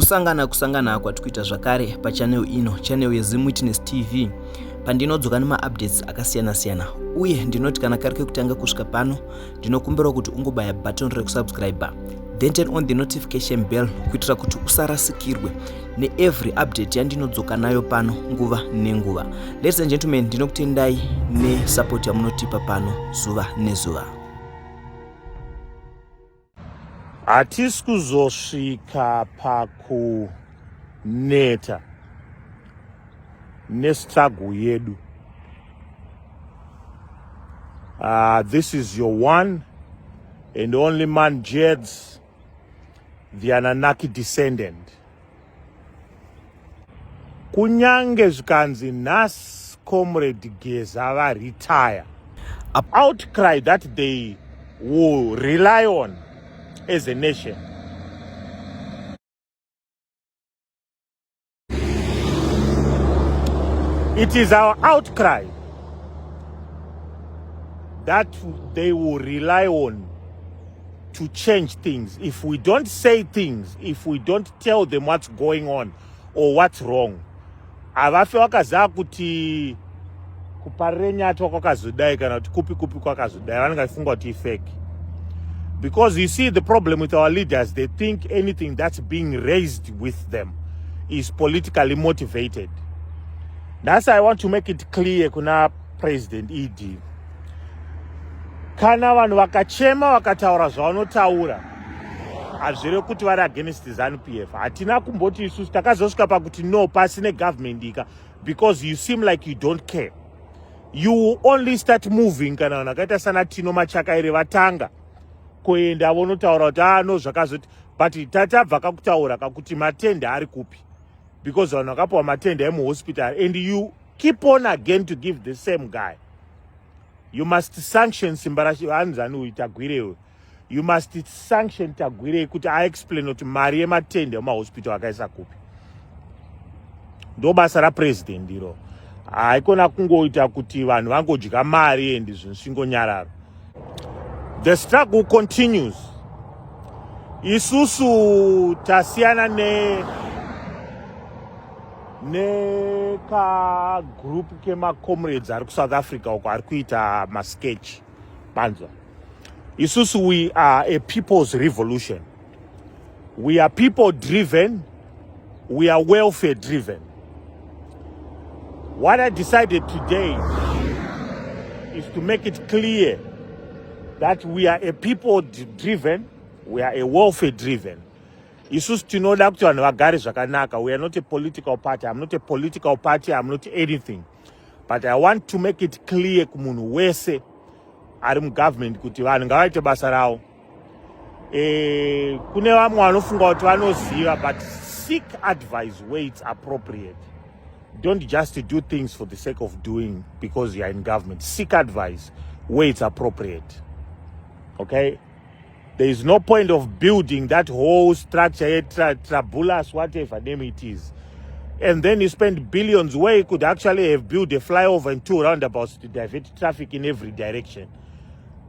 kusangana kwatikuita zvakare pachannel ino, channel yeZanu-PF TV, pandinodzoka nemaupdates akasiyana-siyana, uye ndinoti kana kari kekutanga kusvika pano ndinokumbira kuti ungobaya button rekusubscribe, then turn on the notification bell kuitira kuti usarasikirwe neevery update yandinodzoka nayo pano nguva nenguva. Ladies and gentlemen, ndinokutendai nesupport yamunotipa pano zuva nezuva. Hatisi kuzosvika pakuneta nestruggle yedu. This is your one and only MAANGEDZ, the ANNUNAKI descendant. Kunyangwe Cde Geza Vaka retire. An outcry that they will rely on as a nation. It is our outcry that they will rely on to change things. If we don't say things, if we don't tell them what's going on or what's wrong, avafe wakaziva kuti kuparire nyatwa kwakazodai kana kuti kupi kwakazodai vanenge vachifunga kuti ifake. Because you see, the problem with our leaders, they think anything that's being raised with them is politically motivated. That's why I want to make it clear kuna President ED. Kana vanhu vakachema vakataura zvavanotaura, hazvire kuti vari against Zanu-PF. Hatina kumboti isusu takazosvika pakuti no, pasine government ika, because you seem like you don't care. You only start moving kana vanhu vakaita sana Tino Machakaire vatanga kuenda vonotaura kuti no zvakazoti, but tatabva kakutaura kakuti matende ari kupi, because vanhu vakapiwa matende emuhospital, and you keep on again to give the same guy. You must sanction Simbarashi Anzanu itagwirewe. You must sanction tagwire kuti explain kuti mari yematende emahospital akaisa kupi. Ndo basa rapresident ndiro. Haikona kungoita kuti vanhu vangodya mari and zvinhu zvingonyarara. The struggle continues. Isusu tasiyana ne ka group kema comrades ari South Africa uko ari kuita masketch panza. Isusu, we are a people's revolution. We are people driven. We are welfare driven. What I decided today is to make it clear that we are a people driven, we are a welfare driven. Isusu tinoda kuti vanhu vagare zvakanaka. We are not a political party. I'm not a political party. I'm not anything. But I want to make it clear kumunhu wese ari mugovernment kuti vanhu ngavaite basa ravo. Kune vamwe vanofunga kuti vanoziva, but seek advice where it's appropriate. Don't just do things for the sake of doing because you are in government. Seek advice where it's appropriate. Okay? There is no point of building that whole structure, Trabulas, whatever name it is. And then you spend billions where you could actually have built a flyover and 2 roundabouts to divert traffic in every direction.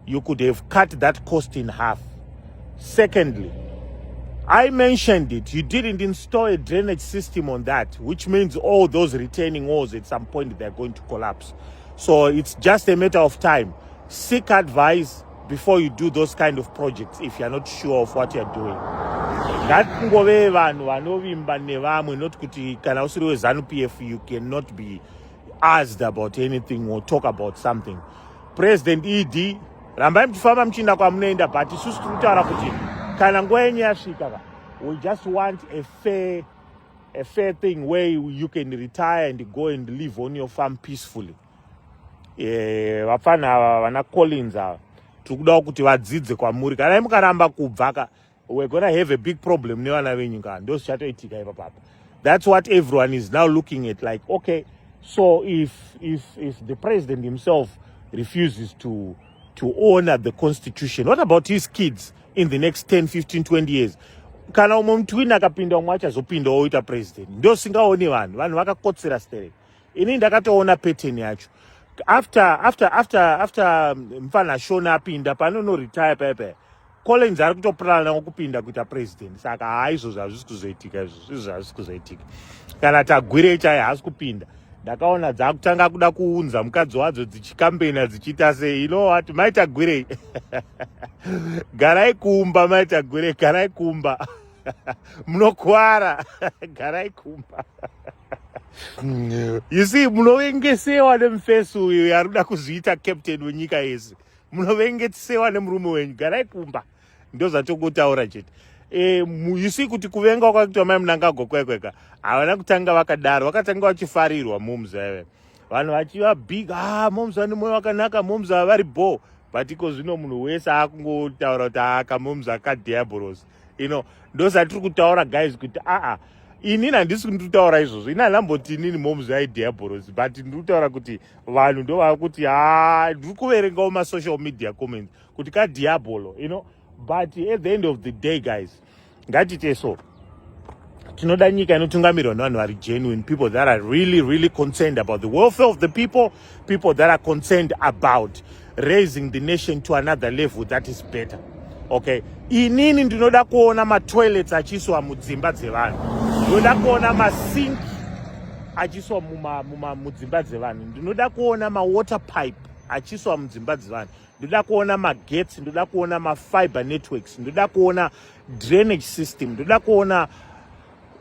You could have cut that cost in half. Secondly, I mentioned it, you didn't install a drainage system on that, which means all those retaining walls at some point they're going to collapse. So it's just a matter of time. Seek advice before you do those kind of projects if you're not sure of what you're doing. That ngove vanhu vanovimba nevamwe, not kuti kana usiri weZanu-PF you cannot be asked about anything or talk about something. President ED, rambai mchifamba mchinda kwa mnenda, but isusu tikutaura kuti kana nguva yenyu yasvika, we just want a fair thing where you can retire and go and live on your farm peacefully. Vafana vana Collins tikuda kuti vadzidze kwamuri. Kana mukaramba kubvaka, we're going to have a big problem nevana venyu kana ndo zvichatoitika ipapa. That's what everyone is now looking at, like, okay, so if the president himself refuses to honor the constitution, what about his kids in the next 10, 15, 20 years? Kana umwe mtwini akapinda umwe achazopinda oita president. Ndo singaoni vanhu vakakotsera stere. Ini ndakatoona pattern yacho. After mfana Shona apinda panono retire pepe. Collins ari kutopurana kupinda kuita president. Saka haizvozvo hazvisi kuzoitika, izvozvo hazvisi kuzoitika. Kana tagwire chaiye haasi kupinda. Ndakaona dzakutanga kuda kuunza mukadzi wadzo dzichikambena dzichita sei. You know what? Maita gwirei. Garai kumba maita gwirei, garai kumba. Munokwara. Garai kumba. You see, munovengesewa nemufesu uyu yaruda kuzviita captain wenyika yese. Munovengesewa nemurume wenyu, garai kumba. Ndo zvatokutaura chete. You see kuti kuvenga kwakaitwa mai Mnangagwa kweka havana kutanga vakadaro, vakatanga vachifarirwa moms ave. Vanhu vachiva big, moms vane mwoyo wakanaka, moms vari bo. But iko zvino munhu wese akungotaura kuti akamoms akadiabolos. You know, ndo zvatiri kutaura guys kuti inini handisi kunditaura izvozvo. Ina ndamboti inini moms aidiabolos, but ndiri kutaura kuti vanhu ndo vakuti ndiri kuverengawo ma-social media comments kuti kadiabolo, you know. But at the end of the day, guys, ngatite so. Tinoda nyika inotungamirwa nevanhu vari genuine, people that are really concerned about the welfare of the people, people that are concerned about raising the nation to another level that is better. Okay, inini ndinoda kuona ma-toilets achiswa mudzimba dzevanhu, ndinoda kuona ma-sink achiswa mudzimba dzevanhu, ndinoda kuona ma-water pipe achiswa mudzimba dzevanhu, ndoda kuona magetsi, ndoda kuona ma-fiber networks, ndoda kuona drainage system, ndoda kuona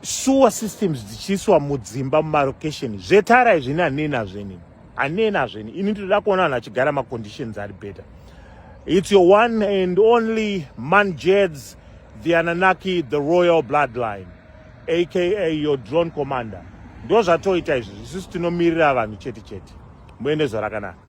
sewer systems dzichiswa mudzimba mumalocation. Zvetara izvini hanena zveni. Ini ndoda kuona vanhu vachigara ma-conditions ari better. It's your one and only MAANGEDZ, the ANNUNAKI, the royal bloodline, aka your drone commander. Ndo zvatoita izvi, isusu tinomirira vanhu chete chete. Muende zvakanaka.